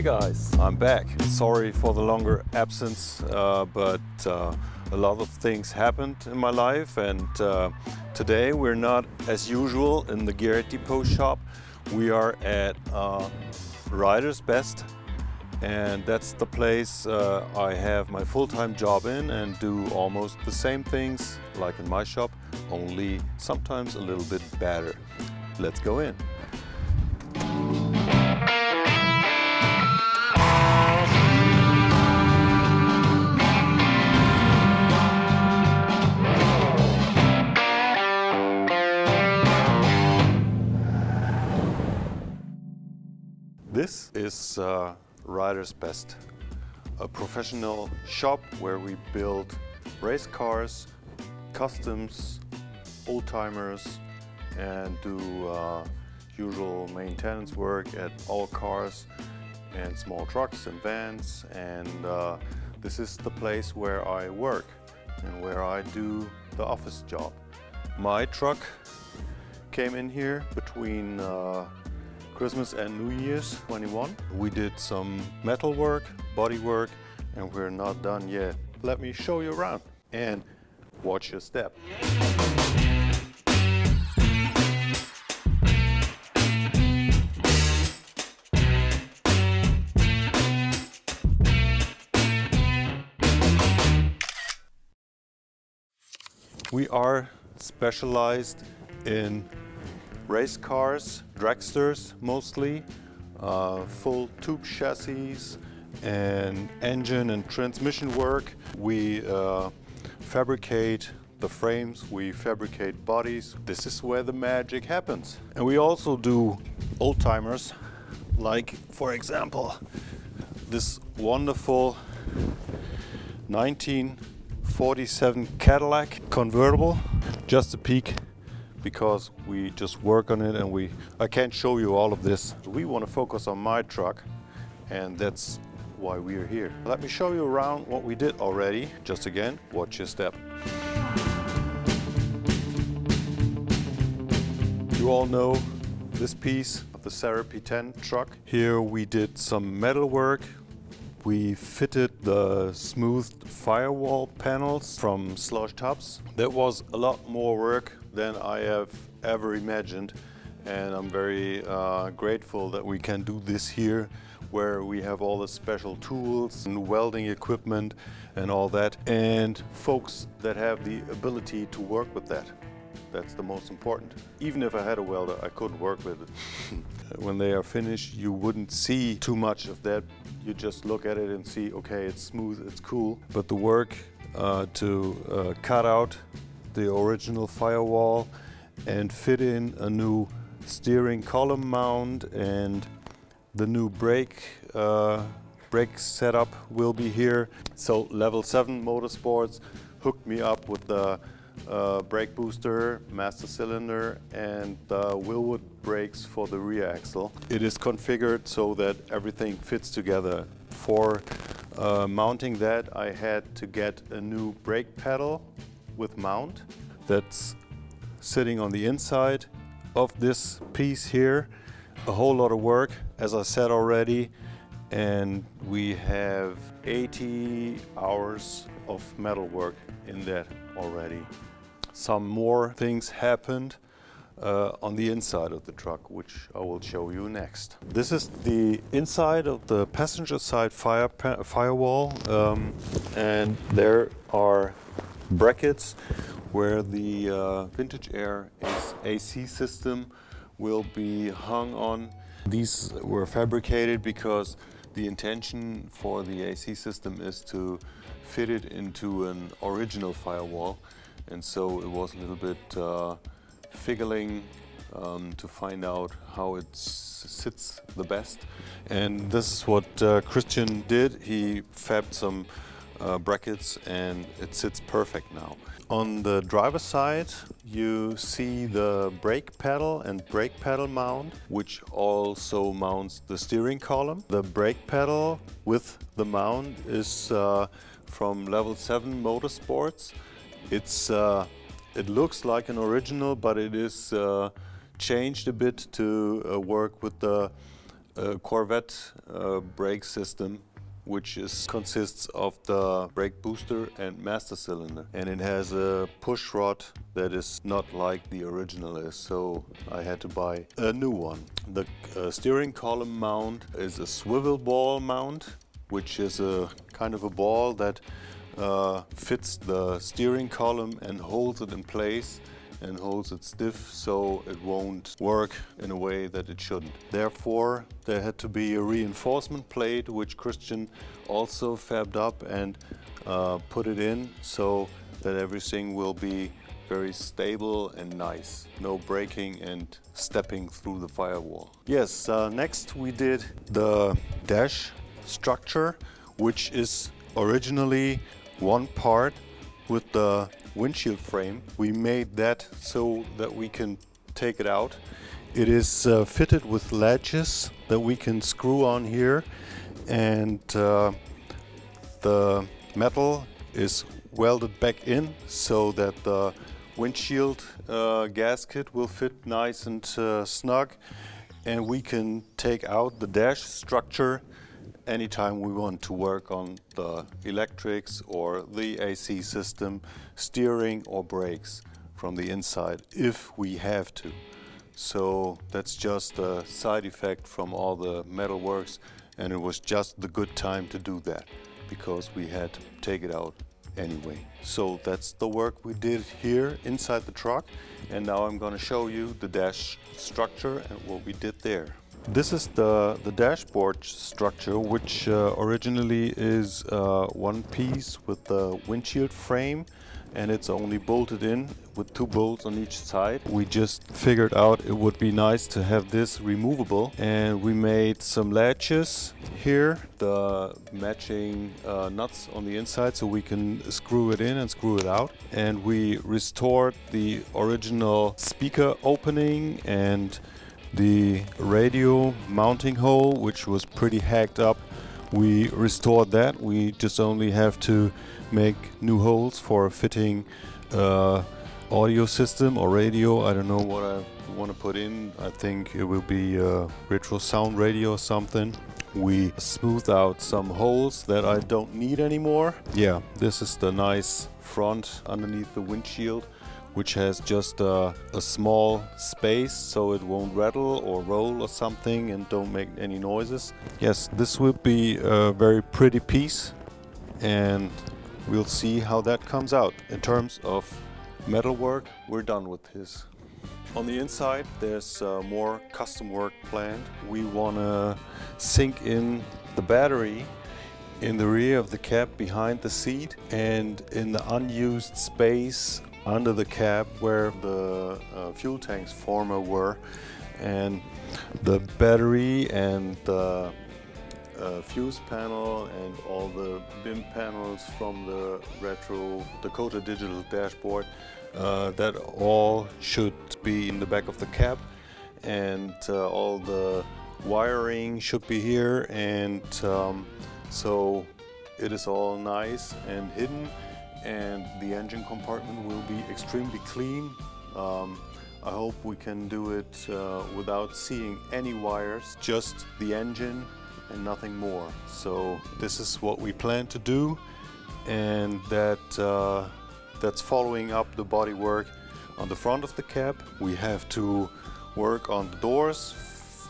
guys, I'm back. Sorry for the longer absence, but a lot of things happened in my life, and today we're not as usual in the Garrett Depot shop. We are at Rider's Best, and that's the place I have my full-time job in and do almost the same things like in my shop, only sometimes a little bit better. Let's go in. This is Rider's Best, a professional shop where we build race cars, customs, old-timers, and do usual maintenance work at all cars and small trucks and vans. And this is the place where I work and where I do the office job. My truck came in here between Christmas and New Year's 21. We did some metal work, body work, and we're not done yet. Let me show you around and watch your step. We are specialized in race cars, dragsters mostly, full tube chassis and engine and transmission work. We fabricate the frames, we fabricate bodies. This is where the magic happens. And we also do old-timers, like for example this wonderful 1947 Cadillac convertible. Just a peek, because we just work on it and I can't show you all of this. We want to focus on my truck, and that's why we're here. Let me show you around what we did already. Just again, watch your step. You all know this piece of the C10 truck. Here we did some metal work. We fitted the smoothed firewall panels from slush tops. That was a lot more work than I have ever imagined, and I'm very grateful that we can do this here, where we have all the special tools and welding equipment and all that, and folks that have the ability to work with that. That's the most important. Even if I had a welder, I couldn't work with it. When they are finished, you wouldn't see too much of that. You just look at it and see, okay, it's smooth, it's cool. But the work to cut out the original firewall and fit in a new steering column mount, and the new brake setup will be here. So Level 7 Motorsports hooked me up with the brake booster, master cylinder, and the Wilwood brakes for the rear axle. It is configured so that everything fits together. For mounting that, I had to get a new brake pedal with mount that's sitting on the inside of this piece here. A whole lot of work, as I said already, and we have 80 hours of metal work in that already. Some more things happened on the inside of the truck, which I will show you next. This is the inside of the passenger side firewall, and there are brackets where the Vintage Air AC system will be hung on. These were fabricated because the intention for the AC system is to fit it into an original firewall, and so it was a little bit fiddling to find out how it sits the best. And this is what Christian did. He fabbed some brackets and it sits perfect now. On the driver's side, you see the brake pedal and brake pedal mount, which also mounts the steering column. The brake pedal with the mount is from Level 7 Motorsports. It looks like an original, but it is changed a bit to work with the a Corvette brake system, which consists of the brake booster and master cylinder, and it has a push rod that is not like the original is, so I had to buy a new one. The steering column mount is a swivel ball mount, which is a kind of a ball that fits the steering column and holds it in place and holds it stiff so it won't work in a way that it shouldn't. Therefore, there had to be a reinforcement plate which Christian also fabbed up and put it in so that everything will be very stable and nice. No braking and stepping through the firewall. Yes, next we did the dash structure, which is originally one part with the windshield frame. We made that so that we can take it out. It is fitted with latches that we can screw on here, and the metal is welded back in so that the windshield gasket will fit nice and snug, and we can take out the dash structure anytime we want to work on the electrics or the AC system, steering or brakes from the inside if we have to. So that's just a side effect from all the metal works, and it was just the good time to do that because we had to take it out anyway. So that's the work we did here inside the truck, and now I'm going to show you the dash structure and what we did there. This is the dashboard structure, which originally is one piece with the windshield frame, and it's only bolted in with 2 bolts on each side. We just figured out it would be nice to have this removable, and we made some latches here, the matching nuts on the inside so we can screw it in and screw it out. And we restored the original speaker opening and the radio mounting hole, which was pretty hacked up. We restored that. We just only have to make new holes for fitting audio system or radio. I don't know what I want to put in. I think it will be retro sound radio or something. We smoothed out some holes that I don't need anymore. Yeah, this is the nice front underneath the windshield, which has just a small space so it won't rattle or roll or something and don't make any noises. Yes, this will be a very pretty piece, and we'll see how that comes out. In terms of metal work, we're done with this. On the inside, there's more custom work planned. We want to sink in the battery in the rear of the cab behind the seat and in the unused space under the cab where the fuel tanks former were, and the battery and the fuse panel and all the BIM panels from the retro Dakota digital dashboard, that all should be in the back of the cab, and all the wiring should be here, and so it is all nice and hidden. And the engine compartment will be extremely clean. I hope we can do it without seeing any wires, just the engine and nothing more. So this is what we plan to do, and that's following up the bodywork on the front of the cab. We have to work on the doors,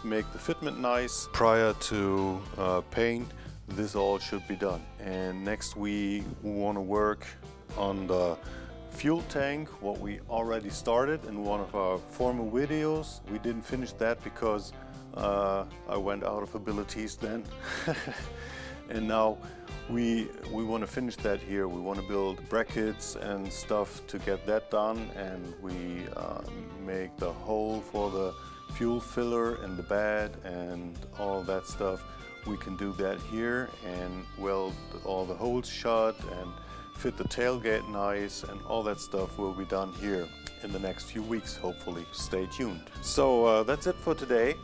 make the fitment nice prior to paint. This all should be done. And next we want to work on the fuel tank, what we already started in one of our former videos. We didn't finish that because I went out of abilities then. And now we want to finish that here. We want to build brackets and stuff to get that done, and we make the hole for the fuel filler in the bed and all that stuff. We can do that here and weld all the holes shut and fit the tailgate nice, and all that stuff will be done here in the next few weeks, hopefully. Stay tuned. So that's it for today.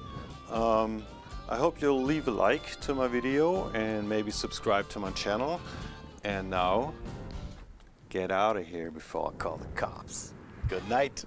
I hope you'll leave a like to my video and maybe subscribe to my channel. And now, get out of here before I call the cops. Good night.